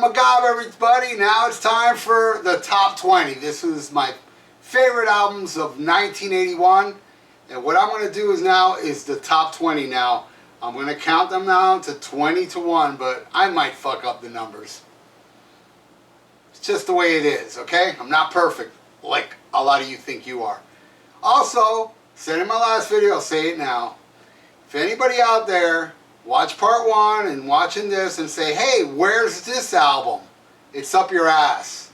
Magab, everybody. Now it's time for the top 20. This is my favorite albums of 1981. And what I'm going to do is the top 20 now. I'm going to count them now to 20 to 1, but I might fuck up the numbers. It's just the way it is, okay? I'm not perfect, like a lot of you think you are. Also, said in my last video, I'll say it now. If anybody out there watch part 1 and watching this and say, hey, where's this album? It's up your ass.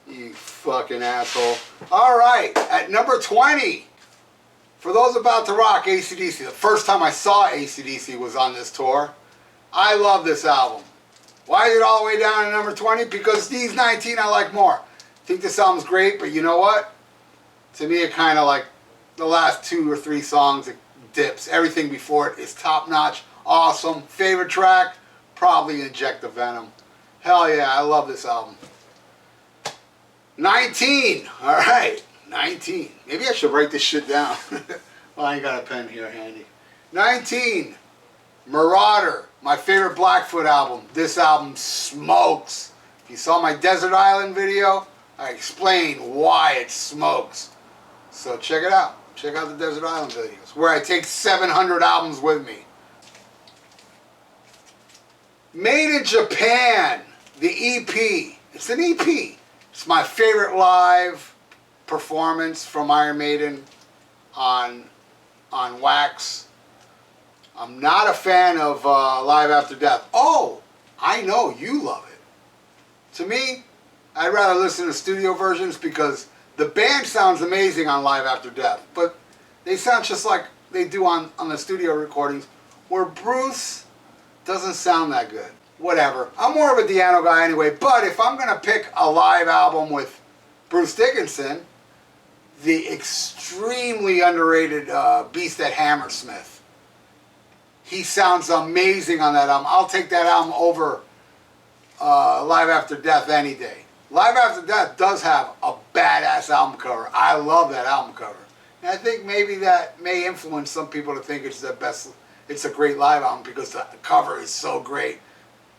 You fucking asshole. Alright, at number 20. For those about to rock, ACDC. The first time I saw ACDC was on this tour. I love this album. Why is it all the way down to number 20? Because these 19 I like more. I think this album's great, but you know what? To me, it kind of like the last 2 or 3 songs, it dips. Everything before it is top notch, awesome. Favorite track? Probably Inject the Venom. Hell yeah, I love this album. 19. Alright, 19. Maybe I should write this shit down. Well, I ain't got a pen here handy. 19. Marauder. My favorite Blackfoot album. This album smokes. If you saw my Desert Island video, I explained why it smokes. So check it out. Check out the Desert Island videos, where I take 700 albums with me. Maiden Japan, the EP. It's an EP. It's my favorite live performance from Iron Maiden on wax. I'm not a fan of Live After Death. Oh, I know you love it. To me, I'd rather listen to studio versions because the band sounds amazing on Live After Death, but they sound just like they do on the studio recordings, where Bruce doesn't sound that good. Whatever. I'm more of a Diano guy anyway, but if I'm going to pick a live album with Bruce Dickinson, the extremely underrated Beast at Hammersmith. He sounds amazing on that album. I'll take that album over Live After Death any day. Live After Death does have a badass album cover. I love that album cover. And I think maybe that may influence some people to think it's the best, it's a great live album because the cover is so great.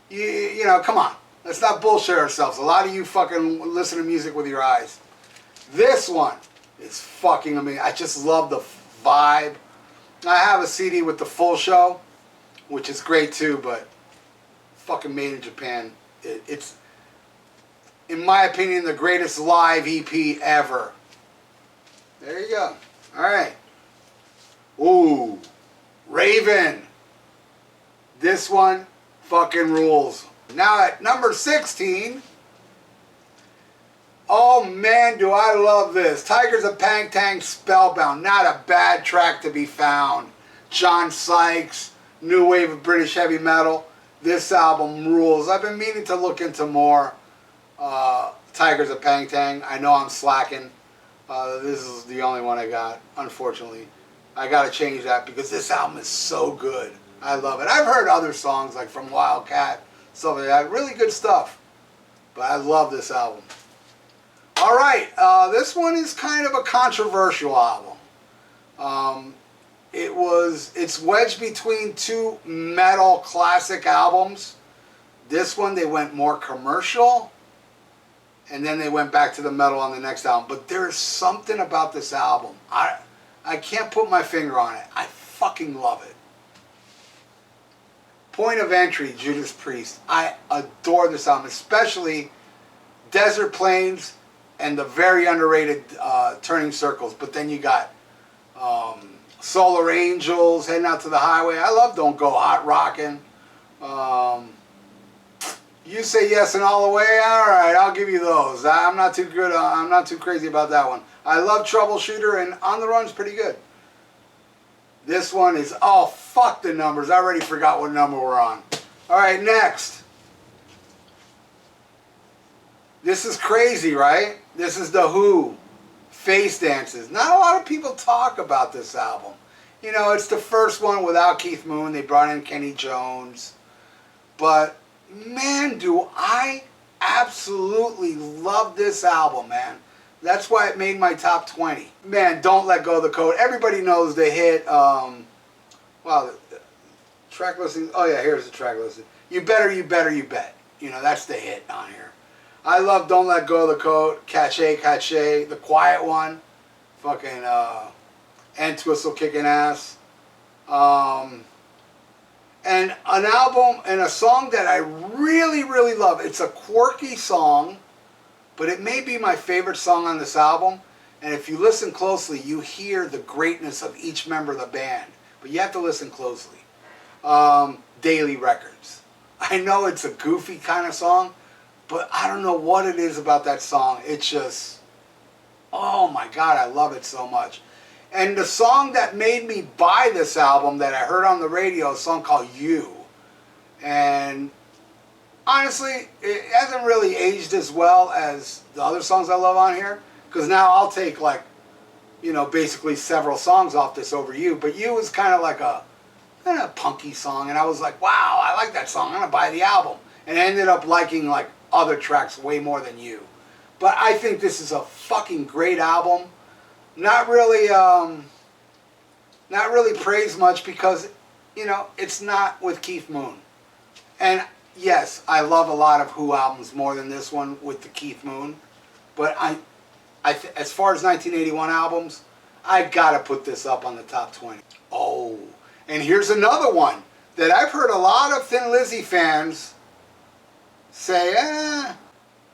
You know, come on. Let's not bullshit ourselves. A lot of you fucking listen to music with your eyes. This one is fucking amazing. I just love the vibe. I have a CD with the full show, which is great too, but fucking Made in Japan, it's, in my opinion, the greatest live EP ever. There you go. Alright. Ooh. Raven. This one fucking rules. Now at number 16. Oh man, do I love this. Tigers of Pang-Tang Spellbound. Not a bad track to be found. John Sykes. New wave of British heavy metal. This album rules. I've been meaning to look into more Tigers of Pang-Tang. I know I'm slacking. This is the only one I got, unfortunately. I gotta change that because this album is so good. I love it. I've heard other songs like from Wildcat, stuff like that. Really good stuff. But I love this album. Alright, this one is kind of a controversial album. It's wedged between 2 metal classic albums. This one they went more commercial, and then they went back to the metal on the next album. But there's something about this album. I can't put my finger on it. I fucking love it. Point of Entry, Judas Priest. I adore this album, especially Desert Plains and the very underrated Turning Circles. But then you got Solar Angels, Heading Out to the Highway. I love Don't Go Hot Rockin'. You Say Yes and All the Way. All right, I'll give you those. I'm not too good. I'm not too crazy about that one. I love Troubleshooter, and On the Run's pretty good. This one is, oh, fuck the numbers. I already forgot what number we're on. All right, next. This is crazy, right? This is The Who, Face Dances. Not a lot of people talk about this album. You know, it's the first one without Keith Moon. They brought in Kenny Jones. But, man, do I absolutely love this album, man. That's why it made my top 20. Man, Don't Let Go of the Code. Everybody knows the hit, wow, track listing. Oh yeah, here's the track listing. You Better, You Better, You Bet. You know, that's the hit on here. I love Don't Let Go of the Coat, Cache, Cache, the quiet one, fucking End Twistle Kicking Ass. And an album and a song that I really, really love. It's a quirky song, but it may be my favorite song on this album. And if you listen closely, you hear the greatness of each member of the band. But you have to listen closely. Daily Records. I know it's a goofy kind of song, but I don't know what it is about that song. It's just, oh my God, I love it so much. And the song that made me buy this album that I heard on the radio, a song called You. And honestly, it hasn't really aged as well as the other songs I love on here. Because now I'll take like, you know, basically several songs off this over You. But You is kind of like a punky song. And I was like, wow, I like that song. I'm going to buy the album. And I ended up liking like other tracks way more than You. But I think this is a fucking great album. Not really praised much because, you know, it's not with Keith Moon. And yes, I love a lot of Who albums more than this one with the Keith Moon. But as far as 1981 albums, I gotta put this up on the top 20. Oh, and here's another one that I've heard a lot of Thin Lizzy fans say,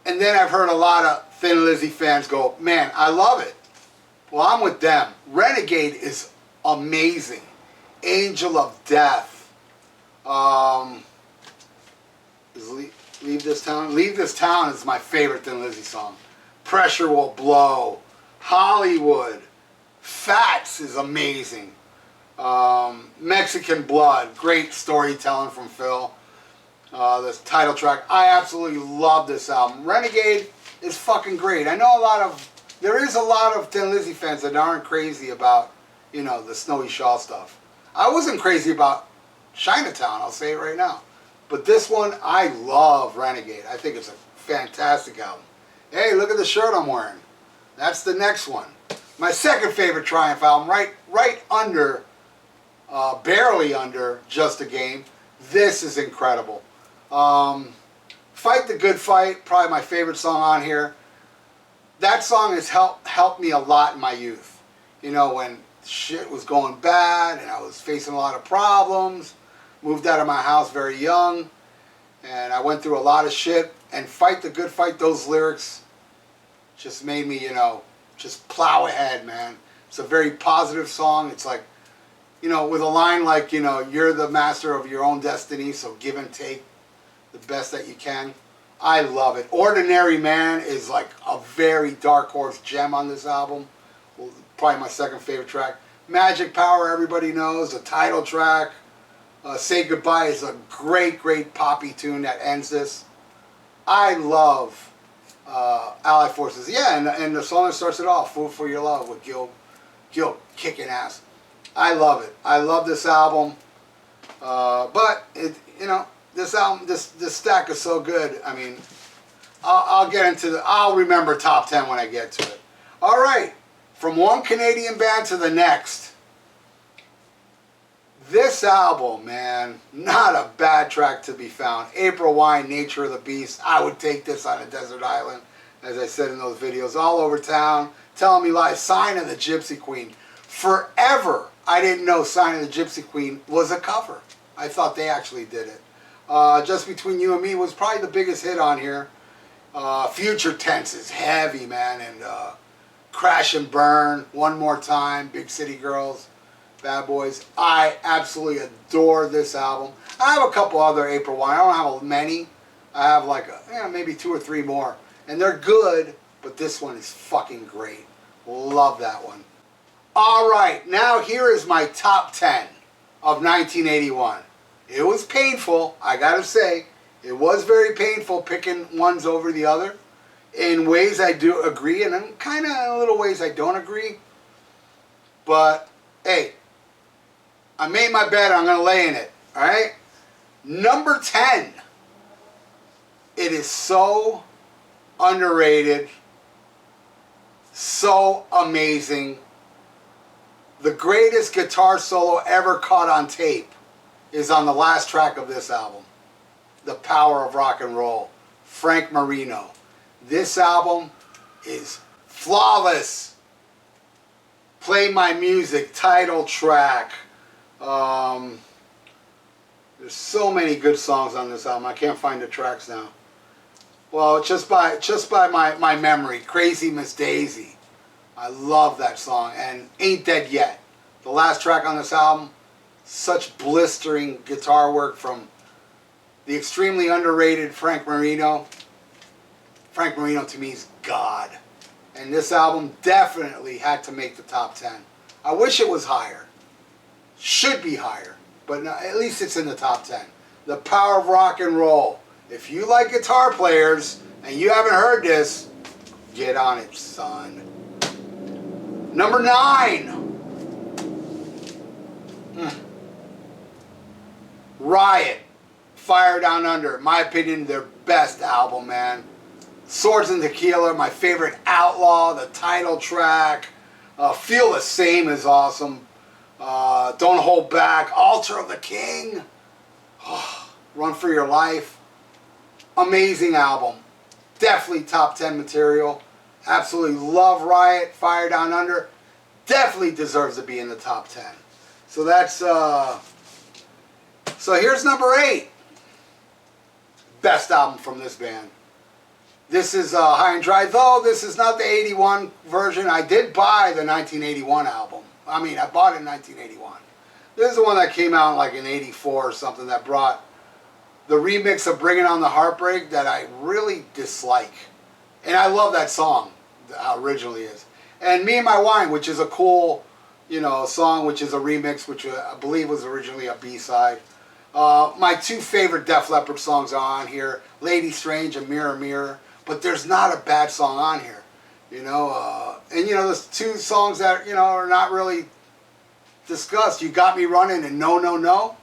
and then I've heard a lot of Thin Lizzy fans go, man, I love it. Well, I'm with them. Renegade is amazing. Angel of Death. Leave This Town? Leave This Town is my favorite Thin Lizzy song. Pressure Will Blow. Hollywood. Fats is amazing. Mexican Blood. Great storytelling from Phil. This title track. I absolutely love this album. Renegade is fucking great. I know there is a lot of Thin Lizzy fans that aren't crazy about, you know, the Snowy Shaw stuff. I wasn't crazy about Chinatown, I'll say it right now. But this one, I love Renegade. I think it's a fantastic album. Hey, look at the shirt I'm wearing. That's the next one. My second favorite Triumph album, right under, barely under Just a Game. This is incredible. Fight the Good Fight, probably my favorite song on here. That song has helped me a lot in my youth. You know, when shit was going bad and I was facing a lot of problems, moved out of my house very young, and I went through a lot of shit. And Fight the Good Fight, those lyrics just made me, you know, just plow ahead, man. It's a very positive song. It's like, you know, with a line like, you know, you're the master of your own destiny, so give and take the best that you can. I love it. Ordinary Man is like a very dark horse gem on this album. Well, probably my second favorite track. Magic Power, everybody knows. The title track. Say Goodbye is a great, great poppy tune that ends this. I love Allied Forces. Yeah, and the song that starts it off, Fool for Your Love, with Gil kicking ass. I love it. I love this album. But, you know, this album, this stack is so good. I mean, I'll get into I'll remember top 10 when I get to it. All right, from one Canadian band to the next. This album, man, not a bad track to be found. April Wine, Nature of the Beast. I would take this on a desert island, as I said in those videos. All over town, Telling Me Lies, Sign of the Gypsy Queen. Forever, I didn't know Sign of the Gypsy Queen was a cover. I thought they actually did it. Just Between You and Me was probably the biggest hit on here. Future Tense is heavy, man. And Crash and Burn, One More Time, Big City Girls, Bad Boys. I absolutely adore this album. I have a couple other April Wine. I don't have many. I have like maybe 2 or 3 more. And they're good, but this one is fucking great. Love that one. All right, now here is my top 10 of 1981. It was painful, I gotta say. It was very painful picking ones over the other. In ways I do agree, and in kind of in little ways I don't agree. But, hey, I made my bed, I'm gonna lay in it, alright? Number 10. It is so underrated, so amazing. The greatest guitar solo ever caught on tape is on the last track of this album. The Power of Rock and Roll, Frank Marino. This album is flawless. Play My Music, title track. There's so many good songs on this album. I can't find the tracks now. Well, just by my memory, Crazy Miss Daisy. I love that song. And Ain't Dead Yet. The last track on this album, such blistering guitar work from the extremely underrated Frank Marino. Frank Marino to me is God. And this album definitely had to make the top 10. I wish it was higher. Should be higher. But no, at least it's in the top 10. The Power of Rock and Roll. If you like guitar players and you haven't heard this, get on it, son. Number 9. Riot. Fire Down Under. In my opinion, their best album, man. Swords and Tequila, my favorite Outlaw, the title track. Feel the Same is awesome. Don't Hold Back. Altar of the King. Run for Your Life. Amazing album. Definitely top 10 material. Absolutely love Riot. Fire Down Under. Definitely deserves to be in the top 10. So that's... So here's number 8. Best album from this band. This is High and Dry, though this is not the 81 version. I did buy the 1981 album. I mean, I bought it in 1981. This is the one that came out like in 84 or something that brought the remix of Bringing on the Heartbreak that I really dislike. And I love that song, how it originally is. And Me and My Wine, which is a cool, song, which is a remix, which I believe was originally a B-side. My 2 favorite Def Leppard songs are on here, Lady Strange and Mirror Mirror. But there's not a bad song on here, and there's 2 songs that are not really discussed. You Got Me Running and No No No.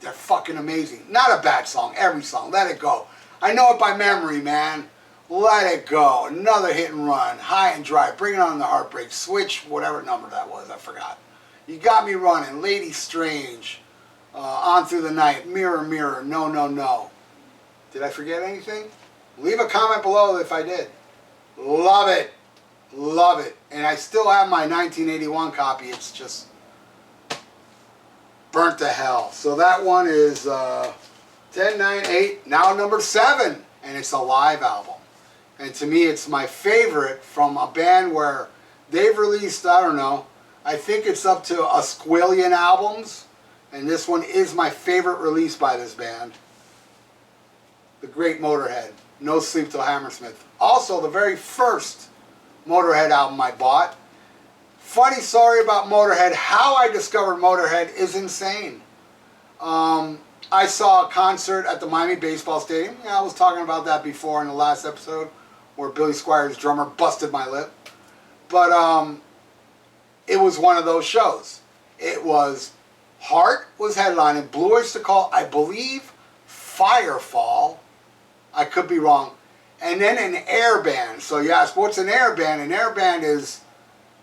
They're fucking amazing. Not a bad song. Every song. Let It Go. I know it by memory, man. Let It Go. Another Hit and Run. High and Dry. Bringing on the Heartbreak. Switch. Whatever number that was. I forgot. You Got Me Running. Lady Strange. On Through the Night. Mirror Mirror. No No No. Did I forget anything? Leave a comment below if I did. Love it. Love it. And I still have my 1981 copy. It's just burnt to hell. So that one is 10, 9, 8. Now number 7. And it's a live album. And to me, it's my favorite from a band where they've released, I don't know, I think it's up to a squillion albums. And this one is my favorite release by this band. The Great Motorhead. No Sleep Till Hammersmith. Also, the very first Motorhead album I bought. Funny story about Motorhead. How I discovered Motorhead is insane. I saw a concert at the Miami Baseball Stadium. Yeah, I was talking about that before in the last episode where Billy Squires' drummer busted my lip. But it was one of those shows. It was Heart was headlining, Blue Oyster Cult, I believe Firefall. I could be wrong. And then an air band. So you ask, what's an air band? An air band is,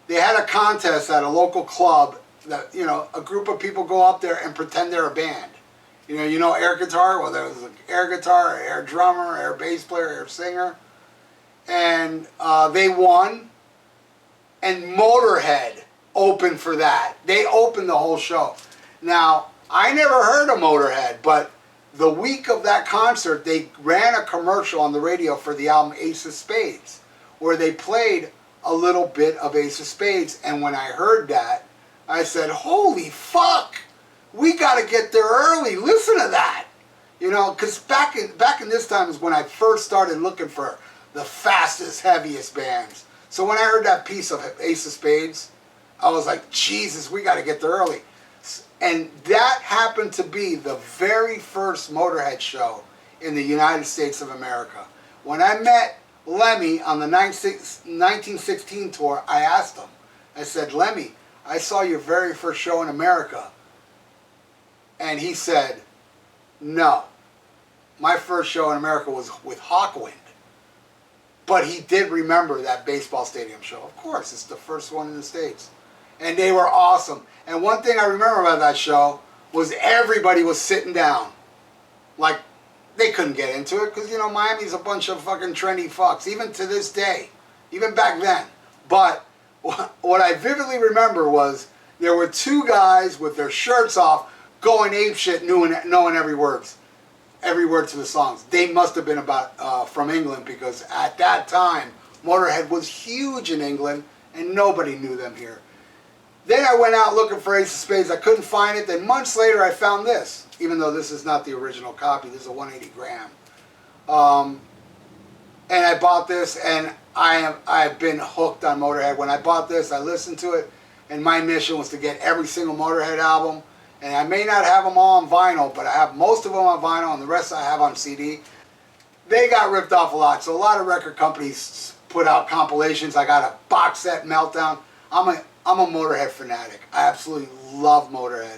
they had a contest at a local club that, a group of people go up there and pretend they're a band. Air guitar, whether it was an air guitar, or air drummer, air bass player, air singer. And they won. And Motorhead opened for that. They opened the whole show. Now, I never heard of Motorhead, but the week of that concert, they ran a commercial on the radio for the album Ace of Spades, where they played a little bit of Ace of Spades. And when I heard that, I said, holy fuck, we got to get there early. Listen to that. Because back in this time is when I first started looking for the fastest, heaviest bands. So when I heard that piece of Ace of Spades, I was like, Jesus, we got to get there early. And that happened to be the very first Motorhead show in the United States of America. When I met Lemmy on the 1916 tour, I asked him, I said, Lemmy, I saw your very first show in America. And he said, no, my first show in America was with Hawkwind. But he did remember that baseball stadium show. Of course, it's the first one in the States. And they were awesome. And one thing I remember about that show was everybody was sitting down. Like, they couldn't get into it because, you know, Miami's a bunch of fucking trendy fucks, even to this day, even back then. But what I vividly remember was there were two guys with their shirts off going apeshit, knowing every word to the songs. They must have been about from England, because at that time Motorhead was huge in England and nobody knew them here. Then I went out looking for Ace of Spades. I couldn't find it. Then months later I found this, even though this is not the original copy. This is a 180 gram. And I bought this, and I've been hooked on Motorhead. When I bought this, I listened to it, and my mission was to get every single Motorhead album. And I may not have them all on vinyl, but I have most of them on vinyl, and the rest I have on CD. They got ripped off a lot, so a lot of record companies put out compilations. I got a box set Meltdown. I'm a Motorhead fanatic. I absolutely love Motorhead.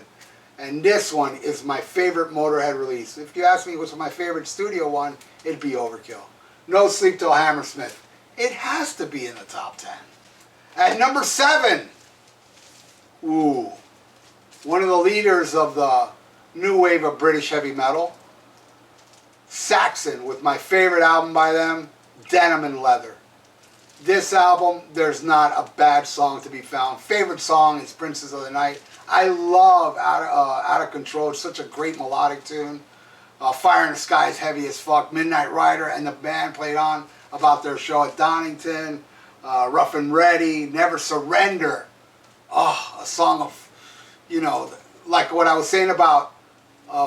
And this one is my favorite Motorhead release. If you ask me what's my favorite studio one, it'd be Overkill. No Sleep Till Hammersmith. It has to be in the top 10. At number 7, ooh, one of the leaders of the new wave of British heavy metal, Saxon, with my favorite album by them, Denim and Leather. This album, there's not a bad song to be found. Favorite song is Princess of the Night. I love Out of Control. It's such a great melodic tune. Fire in the Sky is heavy as fuck. Midnight Rider and the band played on about their show at Donington. Rough and Ready, Never Surrender. Oh, a song of, you know, like what I was saying about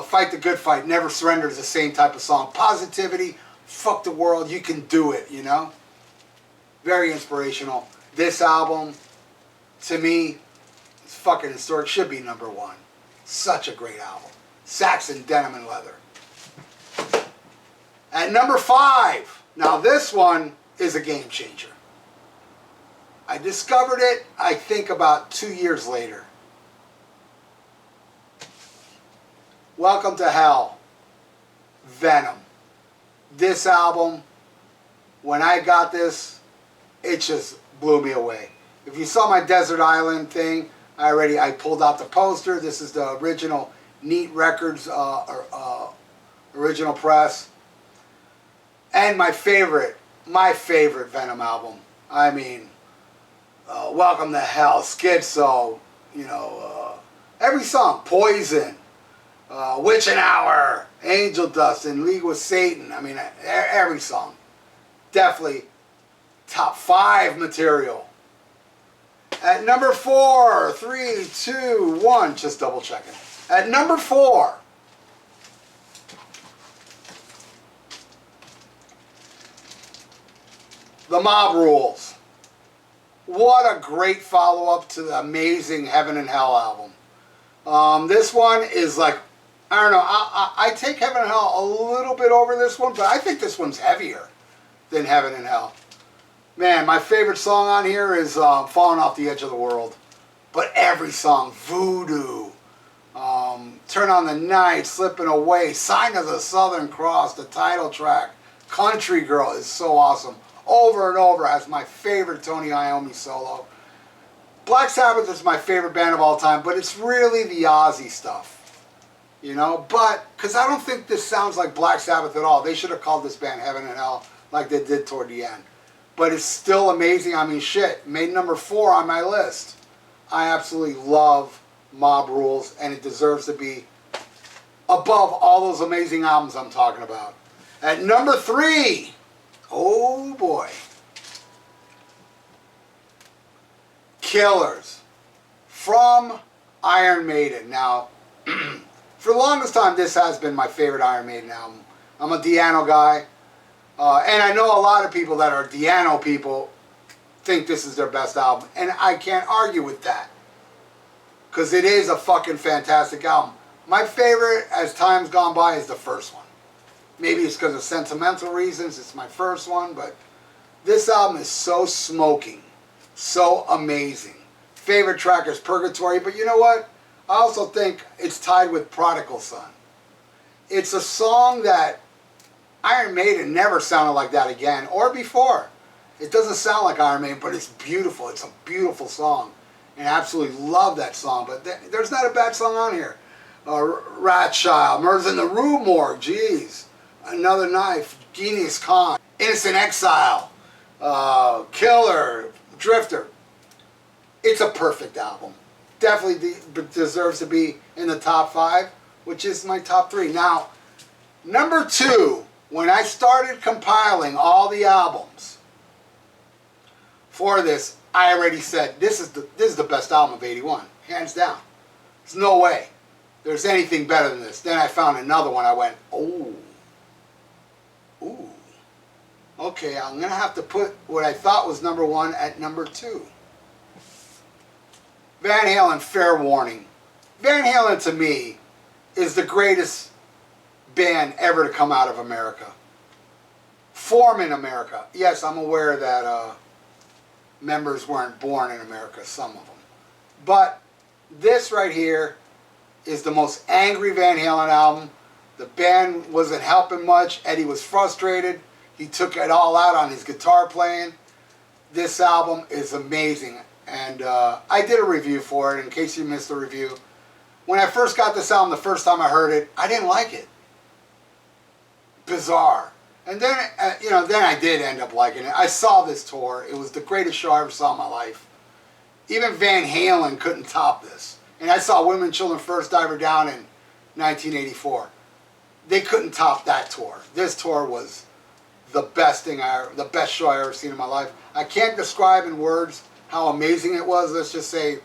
Fight the Good Fight. Never Surrender is the same type of song. Positivity, fuck the world, you can do it, you know? Very inspirational. This album, to me, is fucking historic. Should be number 1. Such a great album. Saxon, Denim and Leather. At number 5, now this one is a game changer. I discovered it, I think, about 2 years later. Welcome to Hell, Venom. This album, when I got this, it just blew me away. If you saw my Desert Island thing, I pulled out the poster. This is the original Neat Records original press. And my favorite Venom album. I mean, Welcome to Hell, Schizo, you know, every song, Poison, Witch and Hour, Angel Dust, and League with Satan. I mean, every song. Definitely top 5 material. At number 4, 3, 2, 1, just double checking. At number 4, The Mob Rules. What a great follow-up to the amazing Heaven and Hell album. This one is like, I don't know, I take Heaven and Hell a little bit over this one, but I think this one's heavier than Heaven and Hell. Man, my favorite song on here is Falling Off the Edge of the World. But every song, Voodoo, Turn on the Night, Slipping Away, Sign of the Southern Cross, the title track, Country Girl is so awesome. Over and over as my favorite Tony Iommi solo. Black Sabbath is my favorite band of all time, but it's really the Ozzy stuff. You know, but, because I don't think this sounds like Black Sabbath at all. They should have called this band Heaven and Hell like they did toward the end. But it's still amazing. I mean, shit, made number 4 on my list. I absolutely love Mob Rules, and it deserves to be above all those amazing albums I'm talking about. At number 3, oh boy, Killers from Iron Maiden. Now, for the longest time, this has been my favorite Iron Maiden album. I'm a Di'Anno guy. And I know a lot of people that are Di'Anno people think this is their best album. And I can't argue with that. Because it is a fucking fantastic album. My favorite, as time's gone by, is the first one. Maybe it's because of sentimental reasons. It's my first one. But this album is so smoking. So amazing. Favorite track is Purgatory. But you know what? I also think it's tied with Prodigal Son. It's a song that Iron Maiden never sounded like that again, or before. It doesn't sound like Iron Maiden, but it's beautiful. It's a beautiful song. And I absolutely love that song. But there's not a bad song on here. Rat Child, Murders in the Rue Morgue, jeez. Another Knife, Genghis Khan, Innocent Exile, Killer, Drifter. It's a perfect album. Definitely deserves to be in the top 5, which is my top 3. Now, number 2, when I started compiling all the albums for this, I already said this is the best album of '81, hands down. There's no way there's anything better than this. Then I found another one. I went, ooh, okay. I'm gonna have to put what I thought was number 1 at number 2. Van Halen, Fair Warning. Van Halen to me is the greatest band ever to come out of America. Form in America. Yes, I'm aware that members weren't born in America, some of them. But this right here is the most angry Van Halen album. The band wasn't helping much. Eddie was frustrated. He took it all out on his guitar playing. This album is amazing. And I did a review for it, in case you missed the review. When I first got this album, the first time I heard it, I didn't like it. Bizarre. And then, then I did end up liking it. I saw this tour. It was the greatest show I ever saw in my life. Even Van Halen couldn't top this. And I saw Women, Children First, Diver Down in 1984. They couldn't top that tour. This tour was the best show I ever seen in my life. I can't describe in words how amazing it was. Let's just say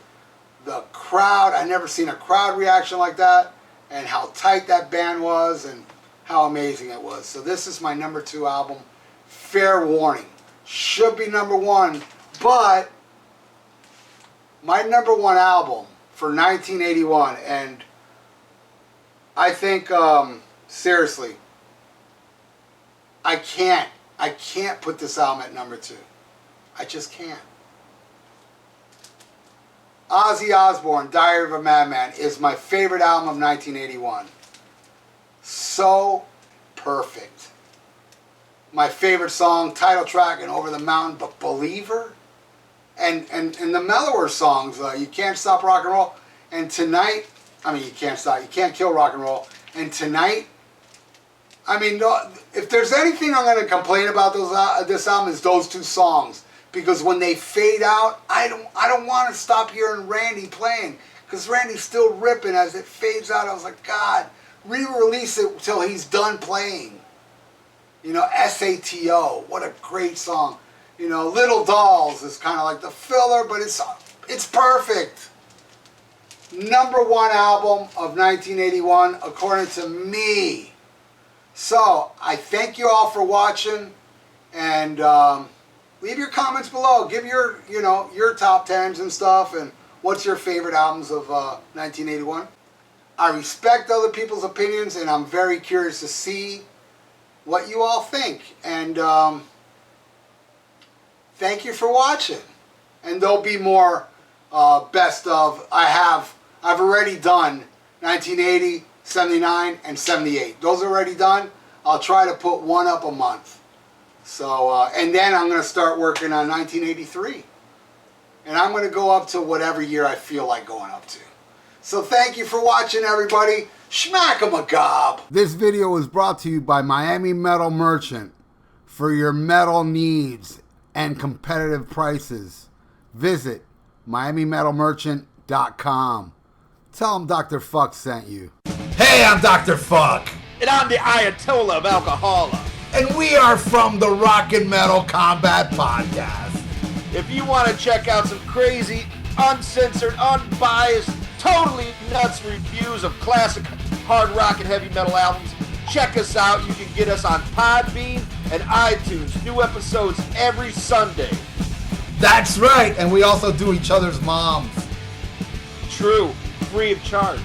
the crowd, I never seen a crowd reaction like that, and how tight that band was, and how amazing it was. So this is my number 2 album, Fair Warning. Should be number 1, but my number 1 album for 1981, and I think, seriously, I can't put this album at number 2. I just can't. Ozzy Osbourne, Diary of a Madman, is my favorite album of 1981. So perfect. My favorite song, title track, and Over the Mountain, but Believer, and the mellower songs, You Can't Stop Rock and Roll, and Tonight. I mean, you can't kill rock and roll. And Tonight. I mean, if there's anything I'm going to complain about this album, is those 2 songs. Because when they fade out, I don't want to stop hearing Randy playing, because Randy's still ripping as it fades out. I was like, God, re-release it till he's done playing. SATO, what a great song. Little Dolls is kind of like the filler, but it's perfect. Number 1 album of 1981, according to me. So I thank you all for watching, and leave your comments below. Give your top 10s and stuff, and what's your favorite albums of 1981. I respect other people's opinions, and I'm very curious to see what you all think. And thank you for watching. And there'll be more best of. I've already done 1980, 79, and 78. Those are already done. I'll try to put one up a month. So, and then I'm going to start working on 1983. And I'm going to go up to whatever year I feel like going up to. So thank you for watching, everybody. Schmack 'em a gob. This video was brought to you by Miami Metal Merchant. For your metal needs and competitive prices, visit MiamiMetalMerchant.com. Tell them Dr. FUKK sent you. Hey, I'm Dr. FUKK. And I'm the Ayatollah of Alcohola. And we are from the Rock and Metal Combat Podcast. If you want to check out some crazy, uncensored, unbiased, totally nuts reviews of classic hard rock and heavy metal albums, check us out. You can get us on Podbean and iTunes. New episodes every Sunday. That's right. And we also do each other's moms. True. Free of charge.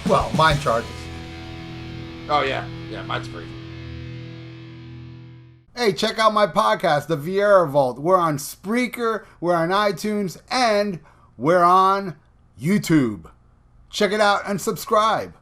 Well, mine charges. Oh, yeah. Yeah, mine's free. Hey, check out my podcast, The Vieira Vault. We're on Spreaker, we're on iTunes, and we're on YouTube. Check it out and subscribe.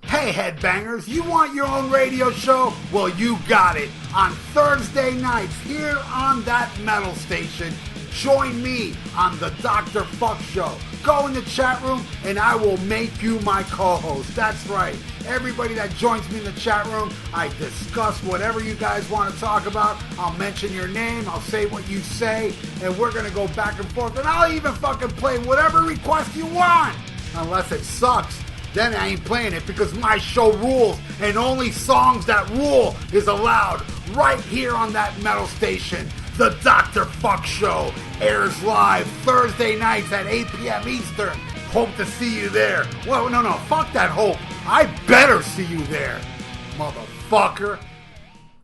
Hey, headbangers, you want your own radio show? Well, you got it. On Thursday nights here on that metal station, join me on the Dr. FUKK Show. Go in the chat room and I will make you my co-host. That's right. Everybody that joins me in the chat room, I discuss whatever you guys want to talk about. I'll mention your name, I'll say what you say, and we're going to go back and forth. And I'll even fucking play whatever request you want. Unless it sucks, then I ain't playing it because my show rules. And only songs that rule is allowed right here on that metal station. The Dr. FUKK Show airs live Thursday nights at 8 p.m. Eastern. Hope to see you there. Well, no, fuck that hope. I better see you there, motherfucker.